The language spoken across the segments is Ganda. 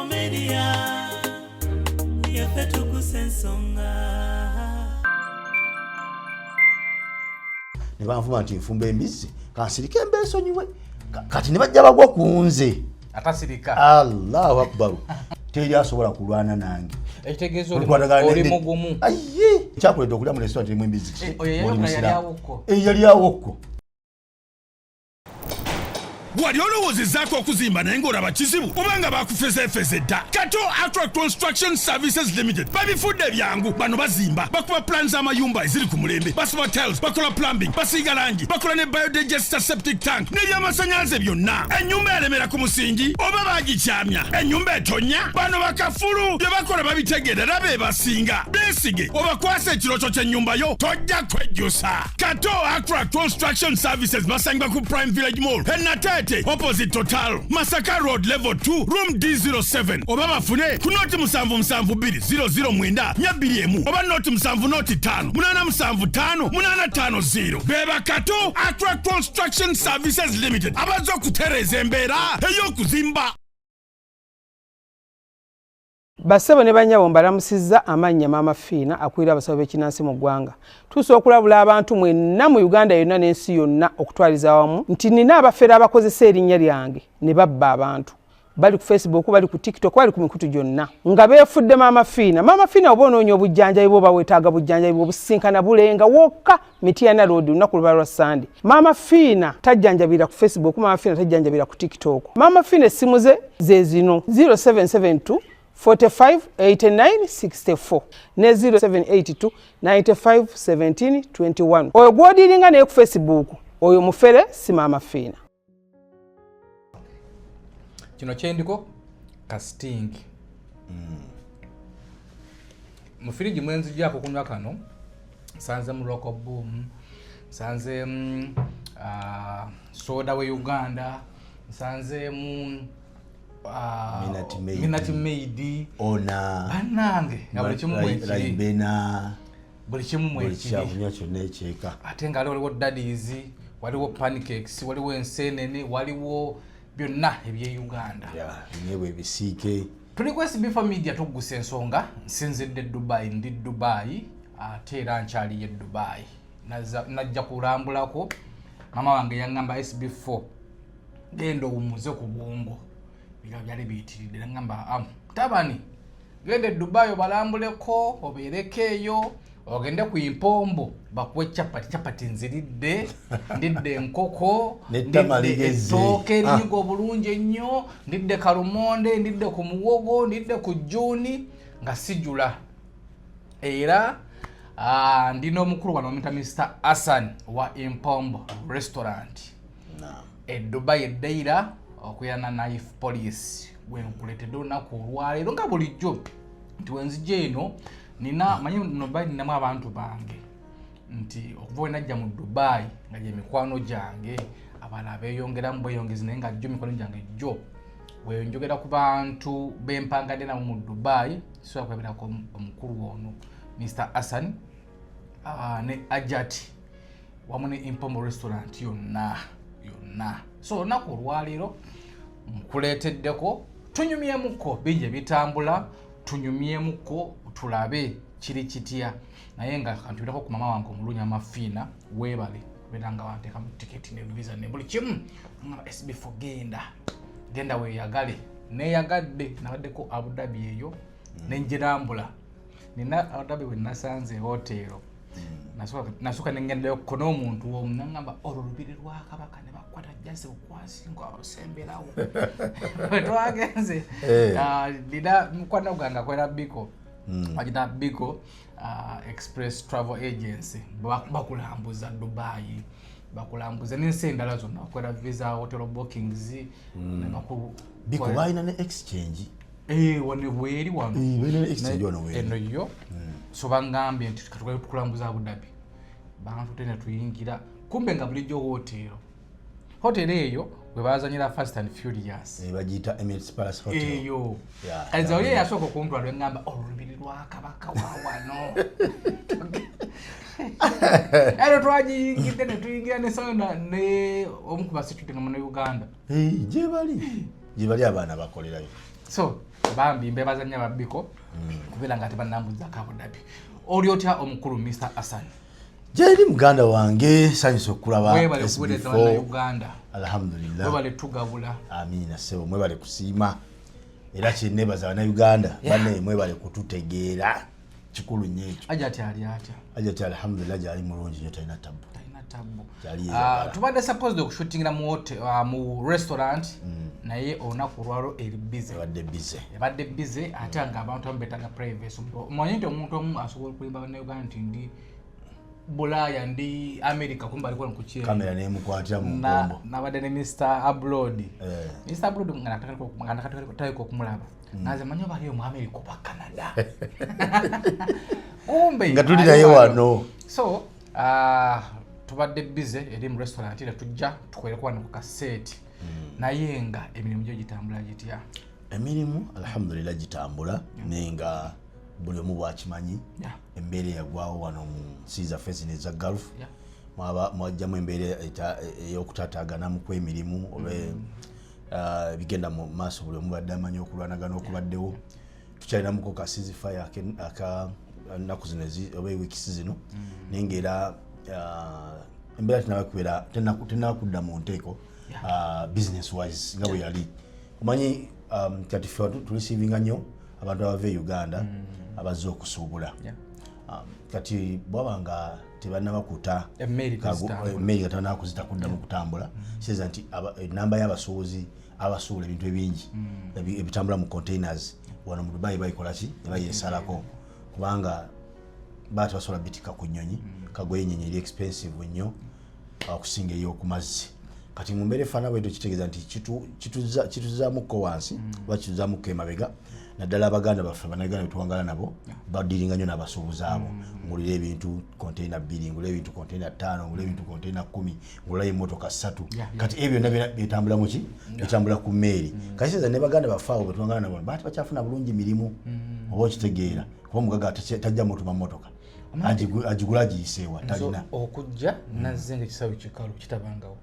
Global Media yafetu kusensonga Nibanfuma nti nfumba embizi kansirike embeso nyiwe kati nibajja bagwa kunze atasirika Allahu Akbar teri asobola kulwana nange ekitegezo oli mugumu ayi kyakuleta okulya mu restaurant emu embizi yali awokko Wali olowozezzaako okuzimba naye ng'olaba kizibu obanga bakufezefeze dda Kato Aqua Construction Services Limited babifudde byangu bano bazimba bakuba plan z'amayumba eziri ku mulembe basiba tiles bakola plumbing basiiga langi bakola ne biodigester septic tank n'ebyamasannyalaze byonna ennyumba yalemera ku musingi oba baagikyamya ennyumba etonya bano bakafulu bye bakola babitegeerera be basinga beesige obakwasa ekirooto ky'ennyumba yo tojja kwejjusa Kato Aqua Construction Services basangibwa ku Prime Village Mall opposite Total Masaka Road level 2 room D07 oba bafune ku noti 772009 221 oba noti 705 beba Kato Aqua Construction Services Limited abazo kutereza embeera ey'okuzimba. Basebo ne banyabo mbalamusizza amanya Mama Fiina akwira abasawo b'ekinansi mu ggwanga. Tuso okulabula abantu mwenna mu Uganda yonna n'ensi yonna okutwaliza wamu nti nina abafera abakozesa erinnya lyange ne babba abantu. Bali ku Facebook, bali ku TikTok, bali ku mikutu gyonna. Nga beefudde Mama Fiina. Mama Fiina oba onoonya obujjanjabi bwo bawetaaga bujjanjabi bwo businkana bulenga wokka Mityana Road lunaku luba lwa Sunday. Mama Fiina tajjanjabira ku Facebook, Mama Fiina tajjanjabira ku TikTok. Mama Fiina essimu ze zino 0772 45 89 64 ne 0782 95 17 21. Oyo gwodiringa ne ku Facebook oyo mufere si Mama Fiina. Kino kyendiko casting mufiriji mwenzi jako kunywa kano sanze mu local boom sanze soda we Uganda sanze mu Minati Made ona banange ngabuli kimu mwekiri bena buli kimu mwekiri buli kyonna ekyeka ate nga waliwo daddies waliwo pancakes waliwo ensenene waliwo byonna ebye Uganda nyewe bisiike tuli ku SB Media tugguse ensonga nsinzidde Dubai ndi Dubai ate era nkyali ye Dubai najja kulambulako mama wange yangamba SB4 genda owumuze ku bwongo byali biyitiridde ngamba tabani gende Dubai obalambuleko obeerekeeyo ogende ku impombo bakuwe chapati nziridde ndidde enkoko ndidde ettooke erinyiga obulungi ennyo ndidde kalumonde ndidde ku muwogo ndidde ku jjuuni nga sijula era ndina omukulu wano omuyita Mr. Hassan wa Impombo Restaurant Dubai eddaira okuyana Knife Police wenkuletedde olunaku olwaleero nga bulijjo nti wenzijja eno nina manyi Dubai ninamu abantu bange nti okuva we najja mu Dubai nga gye mikwano gyange abalala beeyongeramu bweyongezi naye nga jjo mikono gyange jjo bweyonjogera ku bantu bempangadde nabo mu Dubai kisobola kulabirako omukulu ono Mr. Hassan ne Ajati wamu ne Impombo Restaurant yonna so olunaku olwaleero nkuleeteddeko tunyumyemuko bingi bitambula tunyumyemuko tulabe kiri kitya naye nga kantubirako ku mama wange omulungi Mama Fiina weebale beeranga wanteeka mu tiketi ne visa ne buli kimu nga SB4 genda weeyagale neeyagadde nabaddeko Abu Dhabi eyo nenjirambula nina Abu Dhabi we nasanze hoteero nasuka nengendayo ko n'omuntu omu nangamba olulubiri lwa Kabaka ne bakwata jase okwasi ngo abasemberawo twagenze dida mukwana ganga kwera Biko agita Biko Express Travel Agency bakulambuza Dubai bakulambuza n'ensi endala zonna kwera visa hotel bookings ne bakulu Biko bayina ne exchange wane bweri wano bayina exchange wano bweri eno yo so bangambye nti katukaye tukulambuza Abu Dhabi bantu tena tuyingira kumbe nga bulijjo hotel eyo we bazanyira Fast and Furious bagita Emirates Palace Hotel eyo aza oye yasoko kuntwala ngamba olubiri lwa Kabaka wano ero twajingide ne tuyingira ne sonda ne omukuba situ tenga mu Uganda je bali abaana bakolerayo So bambi mbebaza nnyo babiko kubera nga tebanambuza Abu Dhabi. Oli otya omukulu Mr. Hassan? Jeri muganda wange sanyusa okulaba mwebale kuweereza bana Uganda. Alhamdulillah. Mwebale tugabula. Amina sebo mwebale kusiima. Era kyenebaza bana Uganda bane mwebale kututegeera kikulu nnyo ekyo. Ajati ali atya? Ajati alhamdulillah jali mulungi nnyo talina tabu. Tubadde supposed okushootingira mu restaurant naye olunaku lwalo eri busy. Ebadde busy ate nga abantu bambetaga privacy. Omanyi nti omuntu omu asobola okulimba bana Uganda nti ndi Bulaya ndi America kumba alikuwa nkuchie kamera nemukwatira mu nkombo nabadde ne Mr. Abroad. Mr. Abroad ngana kumulaba naze manyo bali mu America oba Canada kumbe nga tuli naye wano. So tubadde busy eri mu restaurant ile tujja tukwelekwa ku cassette naye nga emirimu gyo gitambula gitya? Emirimu alhamdulillah gitambula nenga buli omu bwakimanyi embeera yagwawo wano mu Caesar Face ne za Gulf mwajjamu embeera ey'okutataagana mu kw'emirimu olwe bigenda mu maaso buli omu badde amanyi okulwanagana okubaddewo. Tukyalinamuko ka ceasefire aka nnaku zino oba wiiki zino naye ng'era embeera tenakudda mu nteeko business wise nga bwe yali. Omanyi kati ffe tulisiivinga nnyo abantu abava e Uganda abazze okusuubula. Kati bwaba nga tebanabakuta emmeri nga tanakuzita kuddamu kutambula kiseeza nti enamba y'abasuubuzi abasuula ebintu ebingi ebitambula mu containers wano mu Dubai bayikola ki nebayesalako kubanga batebasobola bitika ku nnyonyi kagoye ennyonyi eri expensive nnyo okusinga ey'oku mazzi. Kati mu mbeera efaana bwetyo kitegeeza nti kituzaamuko wansi oba kituzaamuko emabega naddala abaganda baffe bannayuganda betuwangala nabo badiringa nnyo n'abasuubuzi abo. Ngulira ebintu container 2 ngulira ebintu container 5 ngulira ebintu container 10 ngulira emmotoka 3 kati ebyo byonna bitambula mu ki bitambula ku mmeeri. Kati kiseeza ne baganda baffe abo betuwangala nabo bati bakyafuna bulungi mirimu oba okitegeera kuba omugaga tajja mutuma mmotoka agigula agiyiseewa talina okujja nazze ng'ekisaawe kikalu kitabangawo.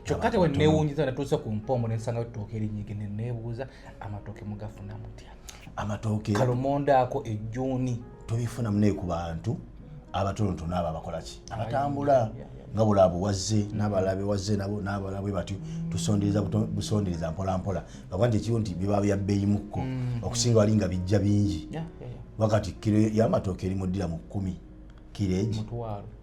Kyokka tewe neewuunyiza natuuse ku mpombo nensanga ettooke erinnyige ne neebuuza amatooke mugafuna mutya? Amatooke Kalomonda ako ejjuuni tubifunamu naye ku bantu abatonotono abo abakola ki abatambula nga bulaabo wazze n'abalabe wazze nabo n'abalabe batyo busondereza mpola mpola bakuba nti ekiwo nti biba bya bbeeyi mukko okusinga wali nga bijja bingi wakati kiro y'amatooke eri muddira mu 10 kireji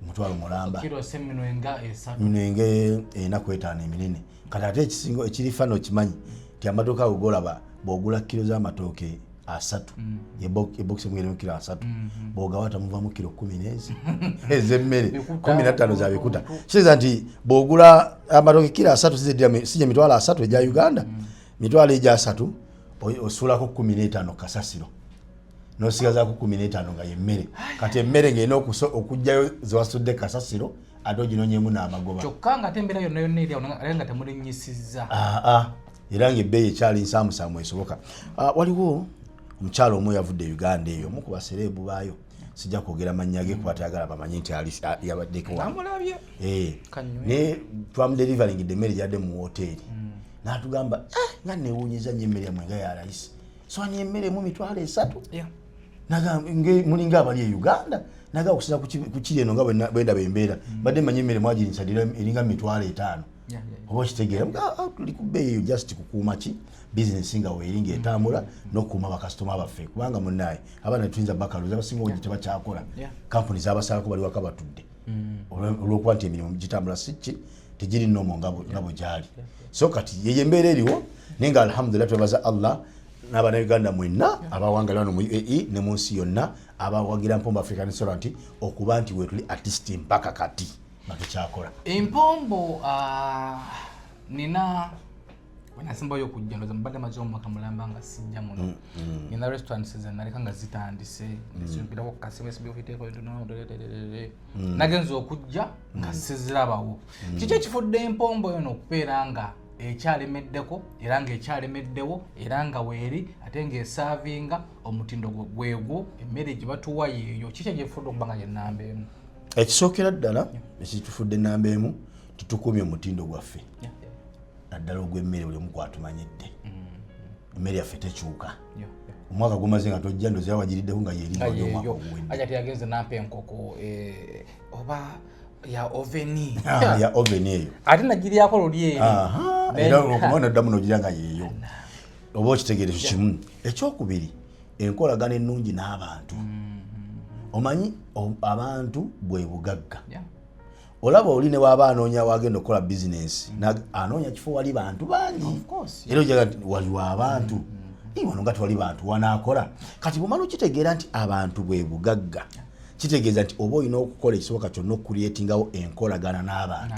mutwalo mulamba kiro seminwenga minwenge enakwetaano eminene. Kati ate ekisingo ekiri fano kimanyi ti amatooke ago golaba bw'ogula kiro z'amatooke 3 ebox mwere kilo 3 bw'ogawata muvamu kilo 10 ez'emmere 15 zabikuta. Kiseeza nti bw'ogula amatooke kilo 3 sije mitwalo 3 egya Uganda mitwalo egya 3 osuulako 15 kasasiro nosigazaako 15 nga yemmere. Kati emmere ng'erina okujjayo zewasudde kasasiro ate oginonyemu n'amagoba. Kyokka nga tembera yonna yonna eri awo naye nga temulinnyisizza. Era ng'ebbeeyi ekyali nsaamusaamu esoboka. Waliwo omukyalo omu yavudde Uganda eyo omu ku basereebu baayo sijja kwogera mannya ge kuba tayagala bamanyi nti yabaddeko naye twamuderivaringidde emmere gyadde mu woteeri n'atugamba nga neewuunyiza nnyo emmere yammwe nga ya layisi soanye emmere mu mitwalo 3 mulinga abali e Uganda naga okusinza ku kiri eno nga bwendaba embeera badde manyi emmere mwagirinsa eringa mitwalo 5 oba okitegeera tuli ku bbeeyi eyo just kukuuma ki bizinesi nga weeringa etambula n'okukuuma bakasitoma baffe kubanga munnaye abaana tuyinza bakaluza abasinga obungi tebakyakola kampuni zabasalako bali waka batudde olw'okuba nti emirimu gitambula sikki tegiri nomo nga bwe gyali. So kati yeyo embeera eriwo naye nga alhamdulillah twebaza Allah n'Abannayuganda mwenna abawangalira wano mu UAE ne mu nsi yonna abawagira Mpombo African Restaurant okuba nti wetuli artist mpaka kati batukyakola. Empombo nina wenasimbayo okujja ndoza mbadde maze omwaka mulamba nga sijja muno nina restaurants zenaleka nga zitandise nzirukirako kasemesi byofiteeko nagenza okujja nga sizirabawo. Kiki ekifudde Empombo yono okubeera nga ekyalemeddeko era nga ekyalemeddewo era nga weeri ate ng'esaavinga omutindo gwegwo emmere gye batuwa yeeyo kiki egyefudde okuba nga y'ennamba emu? Ekisookera ddala ekitufudde ennamba emu tutukumye omutindo gwaffe naddala ogw'emmere buli omu kwatumanyidde emmere yaffe tekyuka omwaka gumaze nga tojja ndozi yawagiriddeho nga yeeringa aja teyagenze nampa enkoko oba ya oveni ya oveni eyo ate nagiryako luli era okumana oddamu nogira nga yeeyo oba okitegerezo kimu ekyokubiri enkolagana ennungi n'abantu omanyi abantu bwe bugagga olaba oli ne waba anoonya wagenda okukola bizinesi anoonya kifo wali bantu bangi era ojaga nti waliwo abantu wano nga tiwali bantu wanaakola kati bumala okitegeera nti abantu bwe bugagga kitegeeza nti oba olina okukola ekisoboka kyonna okukulyetingawo enkolagana n'abantu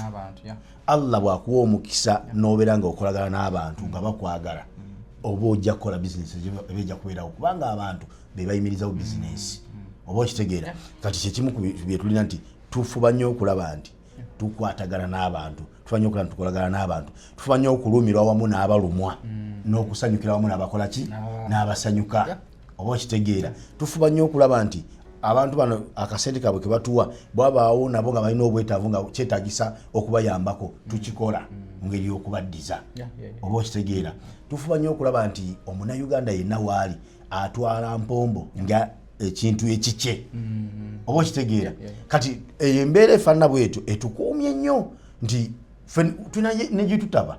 Allah bw'akuwa omukisa n'obeera nga okolagana n'abantu nga bakwagala oba ojja kukola bizinesi ebejja kubeerawo kubanga abantu be bayimirizawo bizinesi oba okitegeera kati kyekimu ku bye tulina nti tufuba nnyo okulaba nti tukwatagana n'abantu tufuba nnyo okulaba nti tukolagana n'abantu tufuba nnyo okulumirwa wamu n'abalumwa n'okusanyukira wamu n'abakola ki n'abasanyuka oba okitegeera tufuba nnyo okulaba nti abantu bano akasente kabwe ke batuwa bwabaawo nabo nga balina obwetaavu nga kyetaagisa okubayambako tukikola mu ngeri y'okubaddiza oba okitegeera tufuba nnyo okulaba nti omunnayuganda yenna waali atwala mpombo nga ekintu ekikye oba okitegeera kati embeera efaanana bwetyo etukuumye nnyo nti tulina negitutaba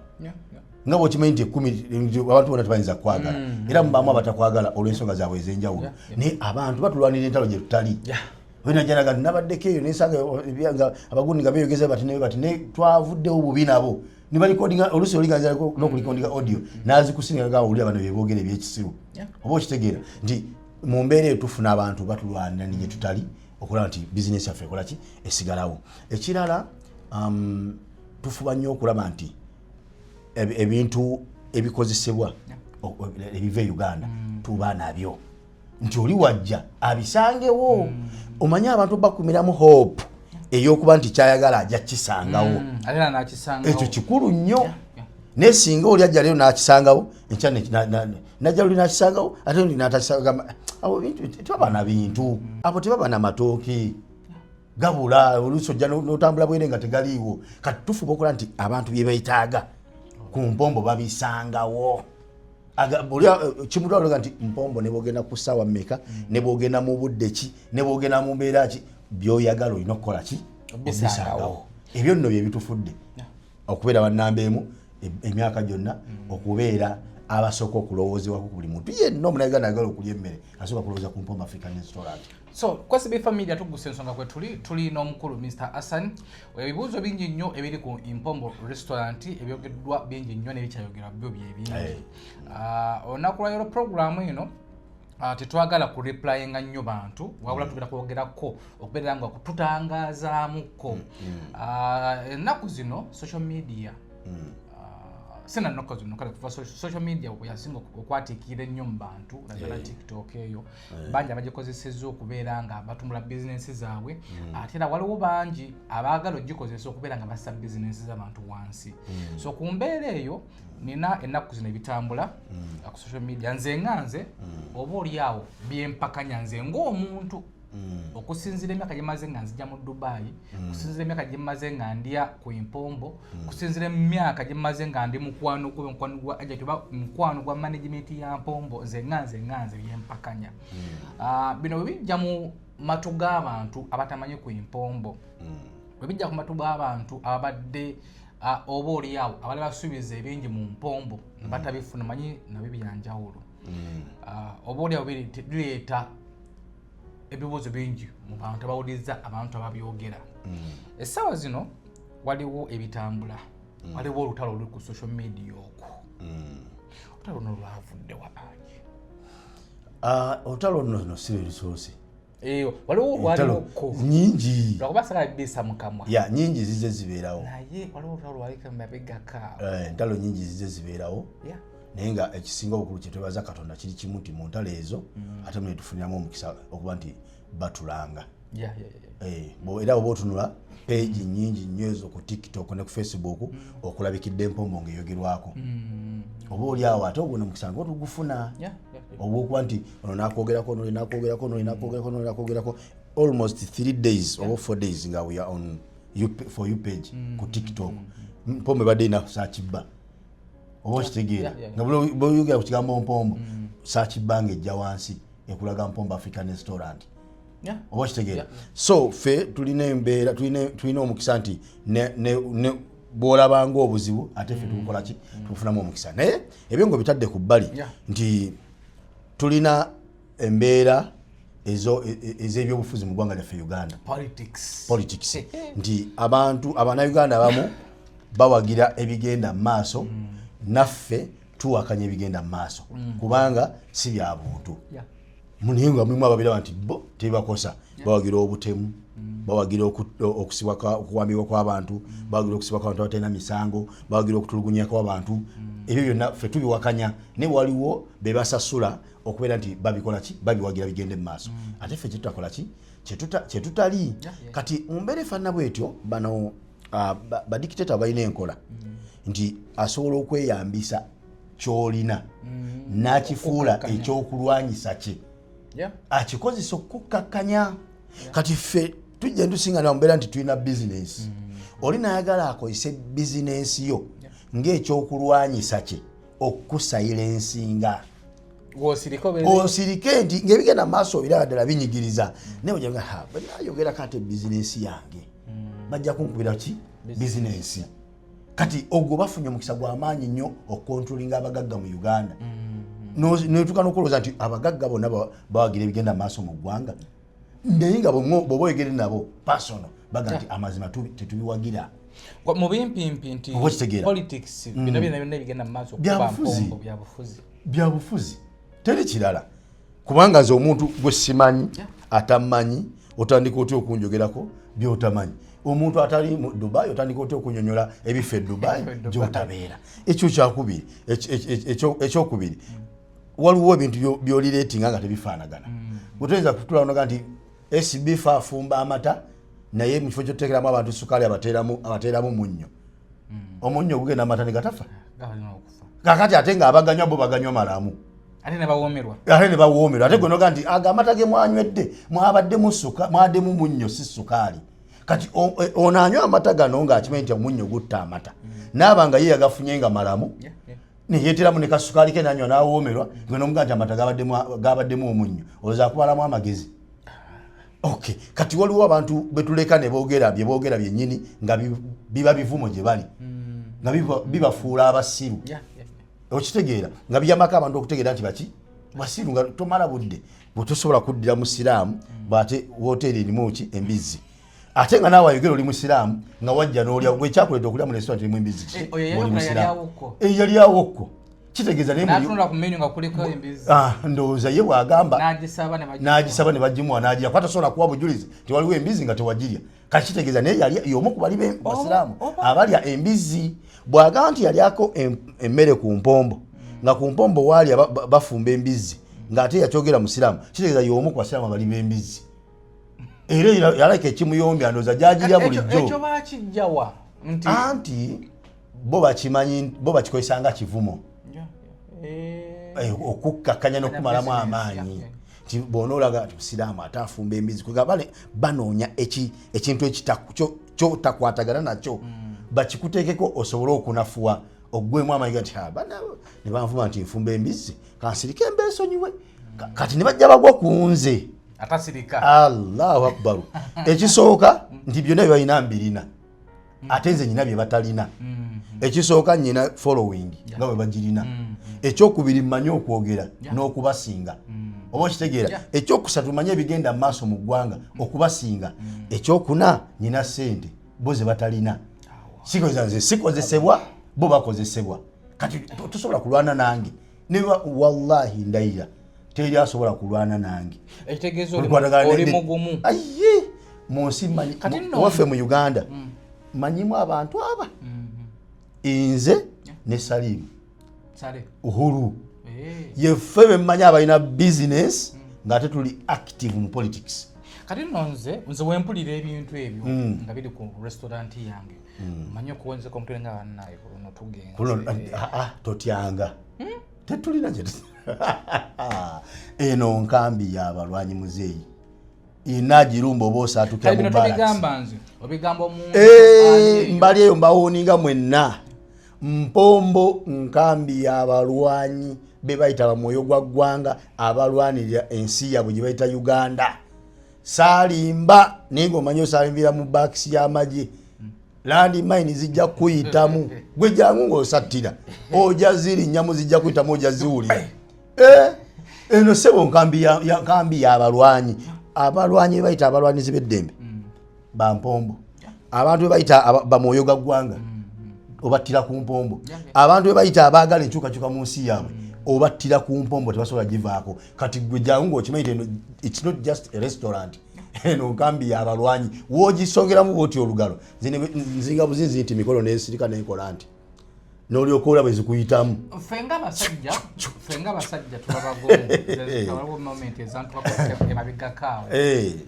nga bwokimanyi nti abantu bonna tebayinza kwagala era mubamu abatakwagala olw'ensonga zaabwe ez'enjawulo naye abantu batulwanira entalo gye tutali wenajanaga nti nabaddeko eyo nensanga abagundi nga beeyogeza bati ne twavuddewo bubi nabo nibalikodinga oluusi oliganza n'okulikodinga audio nazikusinga nga owulira bano beboogera ebyekisiru oba okitegeera nti mu mbeera eyo tufuna abantu batulwanira ni gye tutali okulaba nti bizinesi yaffe ekola ki esigalawo ekirala tufuba nnyo okulaba nti ebintu ebikozesebwa ebiva e Uganda tuba nabyo nti oli wajja abisangewo omanyi abantu bakumiramu hope ey'okuba nti kyayagala ajja kisangawo ekyo kikulu nnyo naye singa oli ajja leero n'akisangawo najja luli n'akisangawo ate oli n'atakisanga tebaba na bintu abo tebaba na matooke gabula oluusi ojja n'otambula bwere nga tegaliiwo kati tufuba okola nti abantu bye beetaaga ku mpombo babisangawo kimutwaloga nti mpombo ne bwogenda ku ssaawa mmeka ne bwogenda mu budde ki ne bwogenda mu mbeera ki by'oyagala olina okukola ki obisangawo ebyo nno bye bitufudde okubeera bannamba emu emyaka gyonna okubeera abasooka okulowoozebwako ku buli muntu yenna omunayuganda ayagala okulya emmere asooka kulowooza ku mpombo African Restaurant. So kwasibifa media tugusa ensonga kwe tuli n'omukulu Mr. Hassan ebibuuzo bingi nnyo ebiri ku Impombo Restaurant ebyogeddwa bingi nnyo n'ebikyayogerwa byo bye bingi olunaku lwa program eno tetwagala ku replyinga nnyo bantu wabula tugenda kwogerako okubeera nga tutangazaamuko ennaku zino social media sena noko zino kale kuva social media yasinga okwatikira nnyo mu bantu naddala TikTok eyo bangi abagikozesezza okubeera nga batumbula bizinesi zaabwe ate era waliwo bangi abaagala ogikozesa okubeera nga bassa bizinesi z'abantu wansi so ku mbeera eyo nina ennaku zino ebitambula ku social media nze nganze oba oliawo byempakanya nze ng'omuntu okusinzira emyaka gye maze nga nzija mu Dubai okusinzira emyaka gye maze nga ndya ku Impombo okusinzira emyaka gye maze nga ndi mukwano gwa agent oba mukwano gwa management ya Mpombo nze nganze byempakanya bino bwe bijja mu matu g'abantu abatamanyi ku Impombo bwe bijja ku matu g'abantu abadde oba oliawo abali basuubiza ebingi mu Mpombo batabifuna manyi nabyo byanjawulo oba oliawo bireeta ebibuuzo bingi mu bantu abawuliriza abantu ababyogera essaawa zino waliwo ebitambula waliwo olutalo oluli ku social media okwo olutalo luno lwavudde wabangi olutalo luno si lusoose waliwo lwaliwoko nyingi lwakuba sala bisa mukamwa nyingi zize zibeerawo naye waliwo olutalo lwalika mabegaka entalo nyingi zize zibeerawo naye nga ekisinga obukulu kyetwebaza Katonda kiri kimu nti mu ntalo ezo ate mwe tufuniramu omukisa okuba nti batulanga era oba otunula page nyingi nnyo ezo ku TikTok ne ku Facebook okulabikidde Empombo ng'eyogerwako oba oli awo ate ogwo nomukisa ngo tugufuna oba okuba nti ono nakwogerako nakwogerako almost 3 days or 4 days nga we are on for you page ku TikTok Empombo ebadde ina sakibba oba kitegeera nga bw'oyogera ku kigambo mpombo search bang ejja wansi ekulaga mpombo African restaurant oba kitegeera so ffe tulina embeera tulina omukisa nti bw'olabanga obuzibu ate ffe tukukola ki tukufunamu omukisa naye ebyo ngo bitadde ku bbali nti tulina embeera ez'ebyobufuzi mu ggwanga lyaffe Uganda politics nti abanayuganda abamu bawagira ebigenda mu maaso naffe tuwakanya ebigenda mu maaso kubanga si bya buntu naye nga mulimu ababira nti bo tebakosa bawagira obutemu bawagira okuwambibwa kw'abantu bawagira okusibwa kw'abantu abatalina misango bawagira okutulugunya kw'abantu ebyo byonna ffe tubiwakanya ne waliwo be basasula okubeera nti babikola ki babiwagira bigende mu maaso ate ffe kyetutakola ki kyetutali kati mumbeera efaanana bwetyo bano badikiteta balina enkola nti asobola okweyambisa ky'olina n'akifuula ekyokulwanyisa kye akikozesa okukakkanya kati ffe tujja ntusinga nambeera nti tulina bizinensi oli nayagala akozese bizinensi yo ng'ekyokulwanyisa kye okusayira ensinga osirike nti ng'ebigenda maaso obiraba ddala binyigiriza naye ojaga bwenayogera kati bizinensi yange bajja kunkubira ki bizinensi kati ogwo bafunye omukisa gw'amaanyi nnyo okukontrolinga abagagga mu Uganda netuka n'okulowooza nti abagagga bonna bawagira ebigenda maaso mu ggwanga naye nga bw'oba oyogere nabo personal baga nti amazima tetubiwagira mu bimpimpi nti politics bino byonna bigenda mu maaso byabufuzi teri kirala kubanga nze omuntu gwe simanyi atamanyi otandika otya okunjogerako byotamanyi omuntu atali mu Dubai otandika otya okunyonyola ebifo e Dubai gy'otabeera ekyo kyakubiri ekyokubiri waliwo ebintu by'olireetinga nga tebifaanagana bwetoyinza kutulaonaga nti SBF afumba amata naye mu kifo ky'otuteekeramu abantu sukaali abateeramu munnyo omunnyo ogugenda amata ne gatafa kakati ate nga abaganywa bo baganywa malamu ate ne bawoomerwa ate gwe noga nti aga amata ge mwanywedde mwaddemu munnyo si sukaali kati ono anywa amata gano ng'akimanyi nti omunnyo gutta amata naaba nga ye yagafunye nga malamu neyeeteramu ne kasukaali ke nanywa n'awoomerwa gwe nomuga nti amata gabaddemu omunnyo olowooza akubalamu amagezi okay kati waliwo abantu betuleka ne boogera byennyini nga biba bivumo gye bali nga bibafuula abasiru okitegeera nga byamaka abantu okutegeera nti baki basiru nga tomala budde bwetusobola kuddira mu siraamu bwate woteeri erimu ki embizzi ate nga naawe ayogera oli musiraamu nga wajja n'olya gwe kyakuleeta okulya mu restaurant erimu embizzi yali awokko kitegeeza ndowooza ye bwagamba n'agisaba ne bagimuwa n'agirya kwata sobola kuwa bujulizi nti waliwo embizzi nga tewagirya kati kitegeeza naye y'omu ku bali basiraamu abalya embizzi bwagamba nti yalyako emmere ku mpombo nga ku mpombo waali bafumba embizzi ng'ate yakyogera musiraamu kitegeeza y'omu ku basiraamu abali b'embizzi era yalaka ekimuyombya ndowooza gyagirya bulijjo anti bo bakimanyi bo bakikozesa nga kivumo okukakkanya n'okumalamu amaanyi nti bw'onoolaga nti musiraamu ate afumba embizzi kwega banoonya ekintu kyotakwatagana nakyo bakikuteekeko osobole okunafuwa ogwemu amayiga nti ne banvuma nti nfumba embizzi kansirike embeesonyiwe kati ne bajja bagwa ku nze atasirika Allahu akbar ekisooka nti byonna byebalina mbirina ate nze nyina bye batalina ekisooka nyina following nga bwe bagirina ekyokubiri mmanyi okwogera n'okubasinga oba okitegeera ekyokusatu manye ebigenda mu maaso mu ggwanga okubasinga ekyokuna nyina ssente bo ze batalina sikozesebwa bo bakozesebwa kati tosobola kulwana nange wallahi ndayira teri asobola kulwana nange ekitegeeza oli mugumu aye munsi manyi waffe mu Uganda manyimu abantu aba nze ne Salimu Uhuru yeffe bemmanyi abalina business ng'ate tuli active mu politics kati nno nze wempulira ebintu ebyo nga biri ku restaurant yange manyi okuwonzeko omutwe nga bannaye kuno tugenga totyanga tetulina gye eno nkambi y'abalwanyi muzeeyi inagirumba oba osaatukira mu balasi obigamba omuntu mbali eyo mbawuuninga mwenna Mpombo nkambi y'abalwanyi be bayita bamwoyo gwa ggwanga abalwanirira ensi yabwe gye bayita Uganda. Salimba ningo manyo salimbira mu box y'amagye. Landi mine zijja kuyitamu. Gwe jangu ng'osattira. Oja ziri nyamu zijja kuyitamu oja ziwulira. Eno sebo nkambi y'abalwanyi. Abalwanyi bayita abalwanizi b'eddembe. Bampombo. Abantu bayita bamwoyo gwa ggwanga. Obattira ku mpombo. Abantu bayita abaagala enkyukakyuka mu nsi yaabwe. Obattira ku mpombo tebasobola givaako. Kati gwe jangu ng'okimanyi it's not just a restaurant. Eno nkambi y'abalwanyi. Woogisongeramu bw'oti olugalo. Nzinga buzinzi nti mikolo n'ensirika n'enkola nti. N'olyoka olaba ezikuyitamu. Fenga basajja tubabagomu moment ezantuka emabega kaawo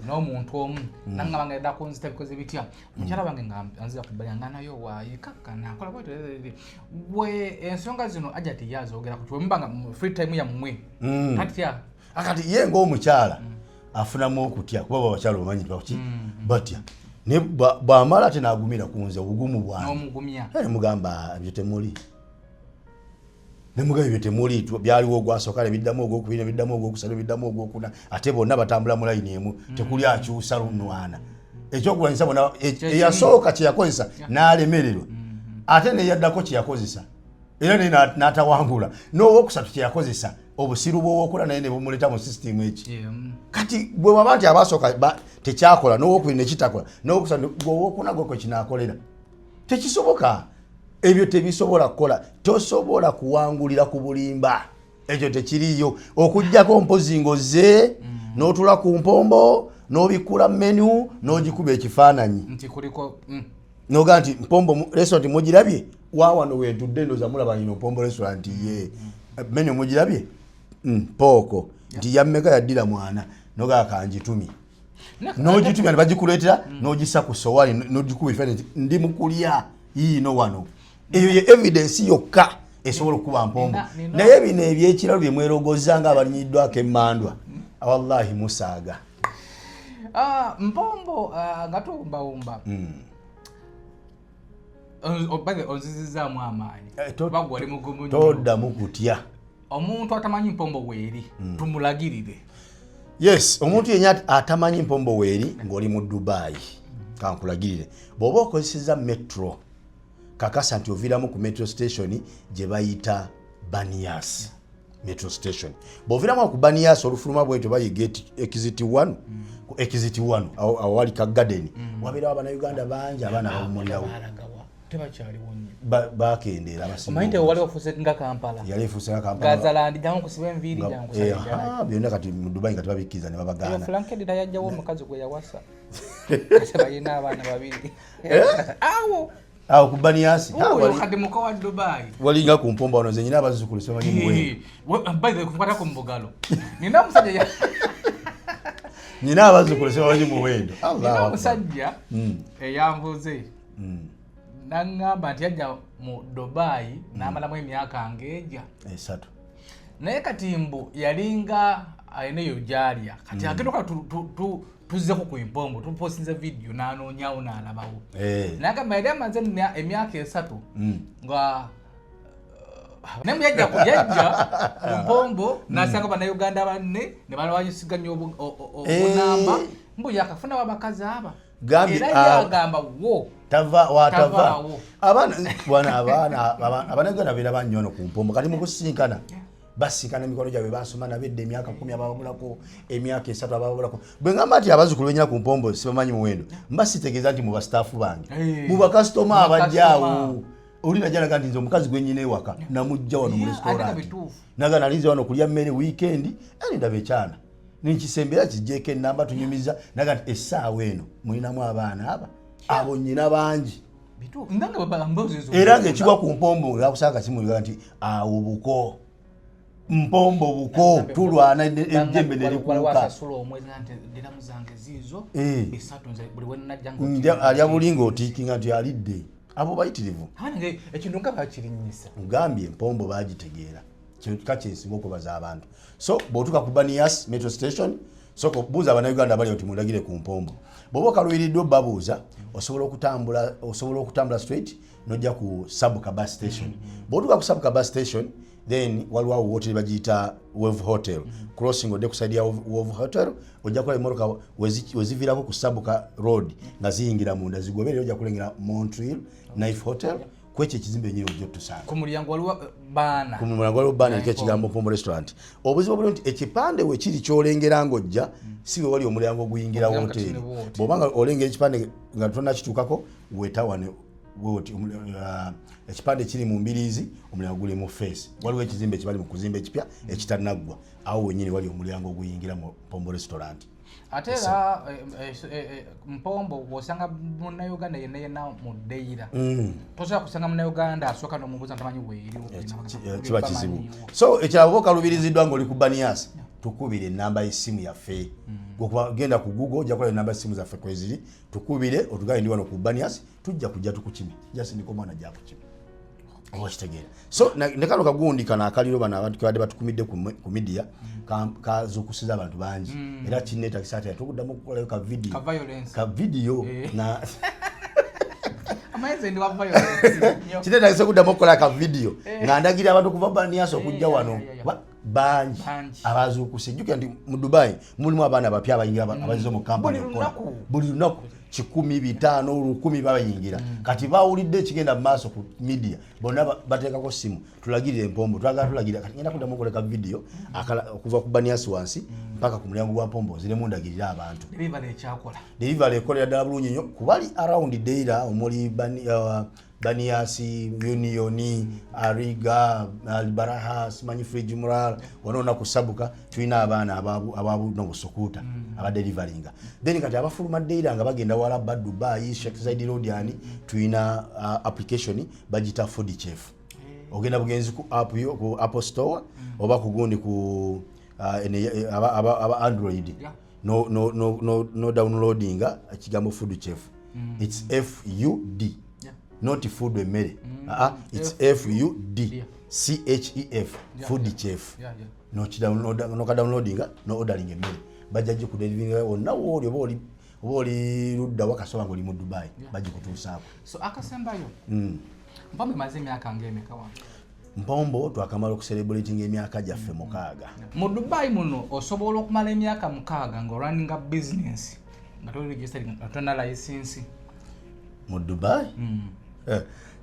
n'omuntu omu nangaba ngenda kunzita bikoze bitya mukyala bange nga anzira kubbali nga nayo waayikakkana akola bwetyo we ensonga zino ajja tiyazoogera ku kiwembanga free time yammwe katya akati ye ng'omukyala afunamu okutya kuba abakyala bamanyi bakuki batya ne bwamala ate n'agumira ku nze obugumu bwange n'omugumya mugamba ebyo temuli Nemugabe temuli byaliwo gwasokale biddamu ogwokubiri biddamu ogwokusatu biddamu ogwokuna ate bonna batambula mu line emu tekuli akyusa lunwana ekyokulwanyisa bona eyasooka kyeyakozesa n'alemererwa ate neyaddako kyeyakozesa era n'atawangula n'owokusatu kyeyakozesa obusiru bw'owokula naye ne bumuleta mu system eki kati bwe waba nti abasooka tekyakola n'owokubiri nekitakola n'owokusatu gw'owokuna gwekwe kinaakolera tekisoboka. Ebyo tebisobola kukola tosobola kuwangulira ku bulimba ekyo tekiriyo okujjako mpozi ngoze n'otula ku mpombo n'obikula menu n'ogikuba ekifaananyi nti kuliko noga nti mpombo restaurant mugirabye wawano wentudde ndoza mulaba ino mpombo restaurant ye menu mugirabye pooko nti yammeka yaddira mwana noga kanjitumi n'ogitumya ne bagikuleetera n'ogisa ku sowani n'ogikuba ekifaananyi ndi mukulya yiino wano. Eyo ye evidence yokka esobola okuba mpombo. Naye bino ebyekiralo bye mwerogoza nga abalinyiddwako emmandwa. Wallahi musaaga. Mpombo nga tuwumbawumba. Ozizizaamu amaanyi. Bagwa ali mugumu. Toddamu kutya. Omuntu atamanyi mpombo weeri tumulagirire. Yes, omuntu yenna atamanyi mpombo weeri ng'oli mu Dubai. Kankulagirire. Bw'oba okozesezza metro kakasa nti oviramu ku metro station gye bayita Banias metro station. Bw'oviramu ku Banias olufuluma bwetyo bayiga exit 1 ku exit 1 awali ka garden wabeerawo Abannayuganda bangi abaana bawumulirawo tebakyaliwo bakendera abasinga. Omanyi wali ofuuse nga Kampala. Yali efuuse nga Kampala. Gazalandi jangu kusiba enviiri jangu kusajja. Byonna kati mu Dubai kati babikkiriza ne babagaana. Flankedi yajjawo omukazi gwe yawasa. Kase bayina abaana babiri. Awo ku Banias kati muka wa Dubai walinga ku mpombo wano zenyina abazzukulu semanyi muwe by the way kupata ku mbogalo nina musajja nina abazzukulu semanyi muwendo nina musajja eyambuze nangamba nti yajja mu Dubai n'amalamu emyaka ngeja 3 naye kati mbu yalinga ayineyo gyalya kati agenda tuzeko ku impombo tuposinze video n'anoonyawo n'alabawo nagamba yali amaze emyaka 3 nga nemuyajja ku mpombo n'asanga Bannayuganda banne ne balwayisiganya obunamba mbu yakafuna abakazi aba era yagamba wo tava Abannayuganda beera bannyo no ku mpombo kati mu kusinkana basinkana emikono gyabwe basoma nabedde emyaka 10 ababulako emyaka 3 ababulako bwe ngamba nti abazzukulu benyina ku mpombo sibamanyi muwendo mba sitegeeza nti mu bastaafu bange mu bakasitoma abajjaawo olina jalaga nti nze omukazi gwenyina ewaka namujja wano mu restaurant naga nalinze wano kulya mmere weekend ndaba ekyana ninkisembera kijjeeko ennamba tunyumiza naga nti essaawa eno mulinamu abaana abo nnyina bangi era ng'ekigwa ku mpombo ngakusanga kimuliga nti awo buko mpombo buko tulwana ejjembe nelikuuka alya bulinga otiikinga nti alidde abo bayitirivu ekintu nga bakirinyisa ngambye empombo bagitegeera kyeka kyensinga okubaza abantu so bw'otuuka ku Banias metro station so buuza abannayuganda bali oti mulagire ku mpombo bw'oba okaluubiriddwa babuuza osobola okutambula straight nojja ku Sabuka bus station bw'otuuka ku Sabuka bus station then waliwo hotel bagiyita Wave Hotel crossing odde ku side ya Wave Hotel ojja kulaba emmotoka weziviirako ku Sabuka road nga ziyingira munda zigoberera ojja kulengera Montreal Knife Hotel kwekyo ekizimbe nyine ojja otusanga ku mulyango waliwo baana eriko ekigambo Mpombo Restaurant obuzibu buli nti ekipande we kiri kyolengera ng'ojja si we wali omulyango oguyingira hoteri bw'obanga olengera ekipande nga tonnakituukako wetawane ekipande kiri mu mbiriizi omulyango guli mu face waliwo ekizimbe ekibali mu kuzimba ekipya ekitanaggwa awo wenyini wali omulyango oguyingira mu Mpombo Restaurant ate era Mpombo bw'osanga munnayuganda yenna mu Deira tosobola kusanga munnayuganda asooka n'omubuuza ntamanyi weeri kiba kizibu so ekyabo okalubiriziddwa ng'oli ku Banias tukubire enamba y'essimu yaffe genda ku Google ojja kulaba enamba y'essimu zaffe kweziri tukubire otugaye ndi wano ku Banias tujja kujja tukukime jasindika omwana gya kukime okitegeera so ne kano kagundi kana akaliro bano abantu kebadde batukumidde ku media kazuukusiza abantu bangi era kinneetagisa ati tukuddamu okukolayo ka video na kinneetagisa okuddamu okukola ka video nga ndagira abantu kuva Banias okujja wano bangi abazuukuse jjukira nti mu Dubai mulimu abaana abapya abayingira abazize mu kampani buli lunaku 1,500 1,000 babayingira kati bawulidde ekigenda mu maaso ku media bonna bateekako simu tulagirire Mpombo twagala tulagira kati ngenda kuddamu okoleka video okuva ku Banias wansi mpaka ku mulyango gwa Mpombo ziremu ndagirira abantu delivery ekolera ddala bulungi nnyo kubali around Deira omuli Banias, Union, Ariga, Albaraha, Simanyi Fridge Mural, wanaona ku Sabuka tulina abaana ababu n'obusukuuta abadeliveringa. Then kati abafuluma Deira nga bagenda wala Dubai, Sheikh Zayed Road yani tulina application bagita Food Chef. Ogenda bugenzi ku app yo ku Apple Store oba ku gundi ku aba Android. No downloading ekigambo Food Chef. It's FUD. Not food emmere. It's FUD CHEF Food Chef. No downloading no ordering emmere. Bajja ku delivering onna woli ludda wakasoba ngoli mu Dubai bajja kutuusaako. So akasembayo. Mpombo maze emyaka ng'emeka wano. Mpombo twakamala okucelebrating emyaka gyaffe 6. Mu Dubai muno osobola okumala emyaka 6 nga running a business nga to register nga tonna license. Mu Dubai?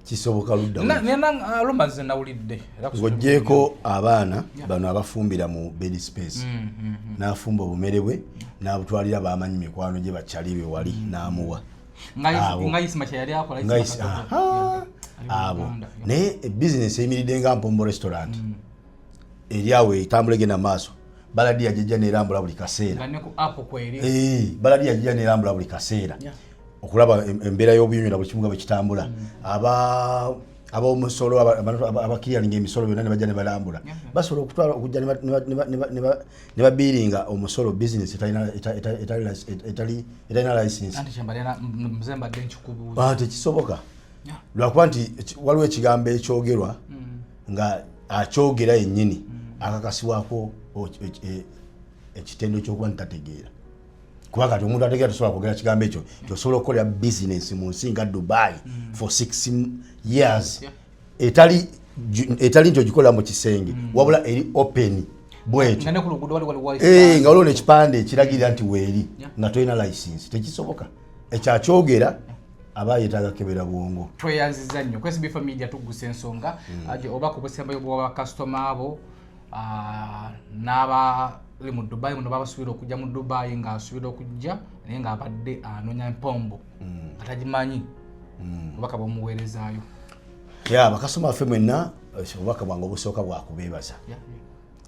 Kisoboka ludda. Nena alumaze nawulidde. Ng'oggyeko abaana bano abafumbira mu bed space. N'afumba obumere bwe n'abutwalira baamanyi mikwano gye bakyalibe wali n'amuwa. Ngayisima kye yali akola abo naye business eyimiridde nga Mpombo Restaurant eryawe etambula egenda maaso baladiya jjajja n'erambula buli kaseera baladiya jjajja n'erambula buli kaseera okulaba embeera y'obuyonyola buli kimuga bwe kitambula ab'omusolo abakiriyalinga emisolo byonna ne bajja ne balambula basobola okutwala okujja ne babiiringa omusolo business etalina license tekisoboka lwakuba nti waliwo ekigambo ekyogerwa nga akyogera yennyini akakasibwako ekitendo ky'okuba ntategeera kuba kati omuntu ategeera tosobola kwogera kigambo ekyo tosobola okukolera business mu nsi nga Dubai for 6 years etali nti ogikolera mu kisenge wabula eri open bwetyo nga waliwo n'ekipande ekiragirira nti weeri nga tolina license tekisoboka ekyakyogera aba yetaaga kebera bwongo. Tweyanziza nnyo ku SBF Media tugguse ensonga oba ku busembayo bwa customer abo n'abali mu Dubai muno babasuubira okujja mu Dubai nga asuubira okujja naye nga abadde anoonya Mpombo atagimanyi obubaka bw'omuweerezaayo. Bakasoma baffe mwenna obubaka bwange obusooka bwakubeebaza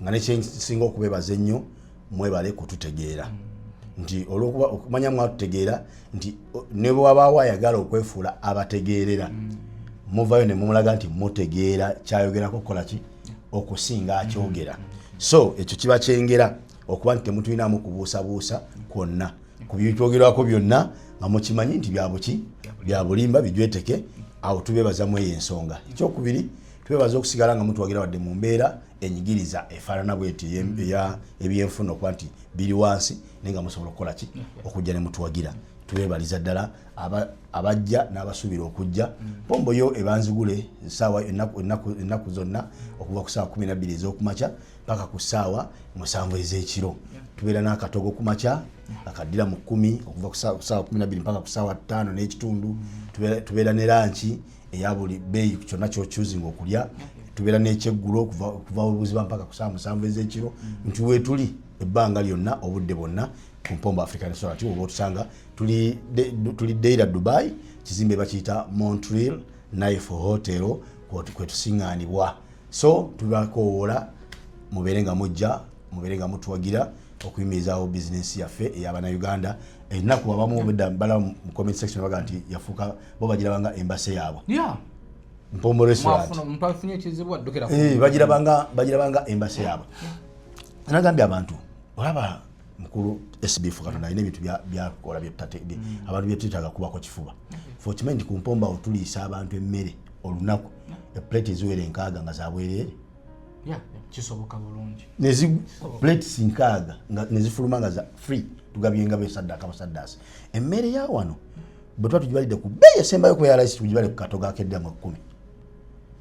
nga nekyensinga okubeebaza ennyo mwebale kututegeera nti olwokuba okumanya mwatutegeera nti ne bw'abaawo ayagala okwefuula abategeerera muvayo ne mumulaga nti mutegeera kyayogerako kukola ki okusinga akyogera so ekyo kiba kyengera okuba nti temutulinamu kubuusabuusa kwonna ku byekyogerwako byonna nga mukimanyi nti bya bulimba bijweteke awo tubeebaza mu eyo ensonga. Ekyokubiri tubeebaza okusigala nga mutuwagira wadde mu mbeera enyigiriza efaanana bweti ebyenfuna okuba nti biri wansi naye nga musobola okukola ki okujja ne mutuwagira tubeebaliza ddala abajja n'abasuubira okujja mpombo yo ebanzigule essaawa ennaku zonna okuva ku ssaawa 12 ez'okumakya paka ku ssaawa 7 ez'ekiro tubeera n'akatogo ku makya akaddira mu 10 okuva ku ssaawa 12 mpaka ku ssaawa 5 n'ekitundu tubeera ne lanki eya buli beeyi kyonna ky'okyuzinga okulya tubeera n'ekyeggulo kuva obuziba mpaka ku ssaawa 7 ez'ekiro nti weetuli ebbanga lyonna obudde bwonna ku Mpombo African Restaurant oba otusanga tuli Deira Dubai kizimbe bakiyita Montreal Knife Hotel kwe tusiŋŋaanibwa so tubakoowola mubeere nga mujja mubeere nga mutuwagira okuyimirizaawo bizinensi yaffe ey'Abannayuganda ennaku abamu bala mu comment section baga nti yafuuka bo bagirabanga embase yaabwe Mpombo Restaurant bagirabanga embase yaabwe nagambye abantu olaba mukulu SB4 Katonda alina ebintu byakola abantu byetutaaga kubako kifuba fokimanyi nti ku Mpombo awo tuliisa abantu emmere olunaku eplate eziwera 6 nga zabwereere kisoboka bulungi plates 6 nga nezifuluma nga za free tugabyenga besaddaka basaddaasi emmere ya wano bwe tuba tugibalidde ku bbeeyi esembayo ku yalaisi tugibale ku katogo akeddira mu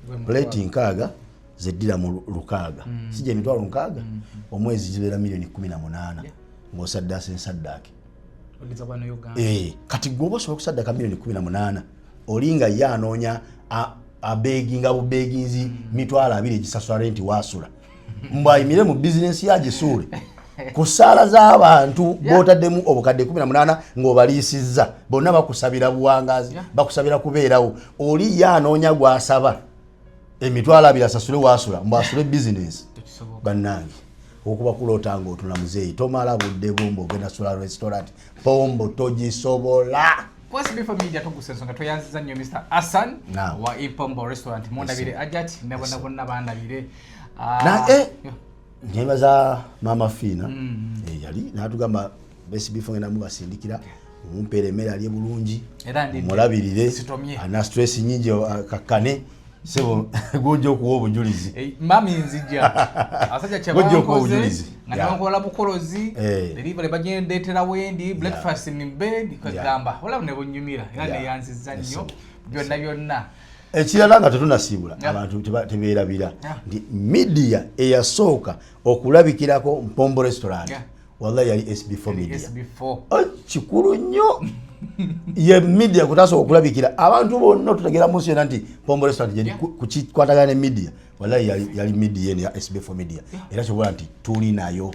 10 plate 6 zeddira mu 6 sijja emitwalo 6 omwezi zibeera $18,000,000 ng'osaddaasa ensaddaake kati gwoba osobola okusaddaka $18,000,000 olinga ye anoonya abeeginga bubeeginzi $20,000 egisasula renti waasula mbwayimire mu bizinensi yagisuule ku ssaala z'abantu b'otaddemu obukadde 18 ng'obaliisizza bonna bakusabira buwangazi bakusabira kubeerawo oli ye anoonya gwasaba $20,000 asasule waasula mbwasule bizinensi bannange okuba kuloota ng'otula muzeeyi tomala budde bombo ogenda sula restaurant Mpombo togisobola SB4 Media tugusensonga toyanziza nnyo Mr. Hassan wa Mpombo Restaurant mundabire ajati nebona bonna bandabire nyebaza Mama Fina yali natugamba SB4 ngenda mubasindikira mumpeera emmere ali bulungi mulabirire ana stress nyingi kakane sebo gojo okuwa obujulizi mami nzija asajja kyabankoze nga nkola bukolozi delivery bagendetera wendi breakfast in bed kagamba wala ne bunyumira era ne yanziza nnyo byonna ekirala nga tetunasiibula abantu tebeerabira ndi media eyasooka okulabikirako Mpombo Restaurant wallahi yali SB4 Media kikulu nnyo ye media kutasobola okulabikira abantu bonna tutegera munsi yonna nti Mpombo Restaurant gye kukikwatagana ne media wallahi yali media ya SB4 Media era kyobola nti tuli nayo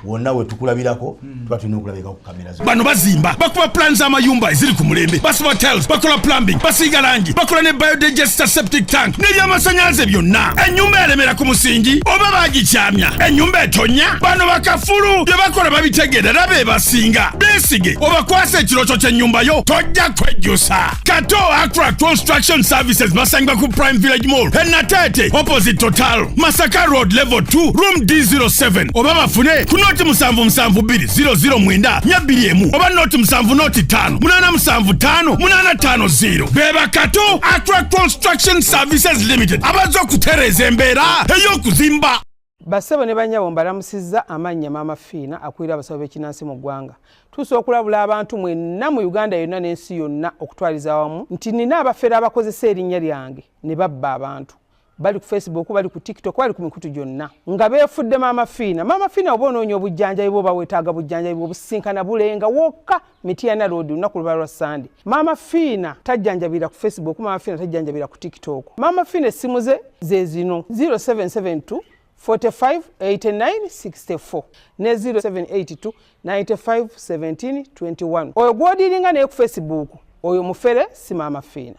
wonna we tukulabirako tuba tulina okulabika ku kamera zo bano bazimba bakuba plan z'amayumba eziri ku mulembe basiba hotels bakola plumbing basiiga langi bakola ne biodigester septic tank n'ebyamasanyalaze byonna ennyumba eremera ku musingi oba bagikyamya ennyumba etonya bano bakafulu bye bakola babitegeera bebasinga beesige obakwasa ekirokyo ky'ennyumba yo tojja kwejjusa Kato Accra Construction Services basangibwa ku Prime Village Mall Nateete opposite Total Masaka Road level 2 room D07 oba bafune ku noti 772009 oba noti 75858550 beba Kato Accra Construction Services Limited abazo okutereeza embeera ey'okuzimba. Bassebo ne bannyabo mbalamusizza amannya Mama Fina akulira abasawo b'ekinnansi mu ggwanga. Tusobola okulabula abantu mwenna mu Uganda yonna n'ensi yonna okutwaliza awamu nti nina abafere abakozesa erinnya lyange ne babba abantu. Bali ku Facebook, bali ku TikTok, bali ku mikutu gyonna. Nga beefudde Mama Fina. Mama Fina oba onoonya obujjanjabi bwo bawetaaga bujjanjabi bwo businkana bulenga wokka Mityana Road lunaku luba lwa Sunday. Mama Fina tajjanjabira ku Facebook, Mama Fina tajjanjabira ku TikTok. Mama Fina essimu ze zino 0772 45 89 64 ne 0782 95 17 21. Oyo gw'odiringa naye ku Facebook oyo mufere si Mama Fina.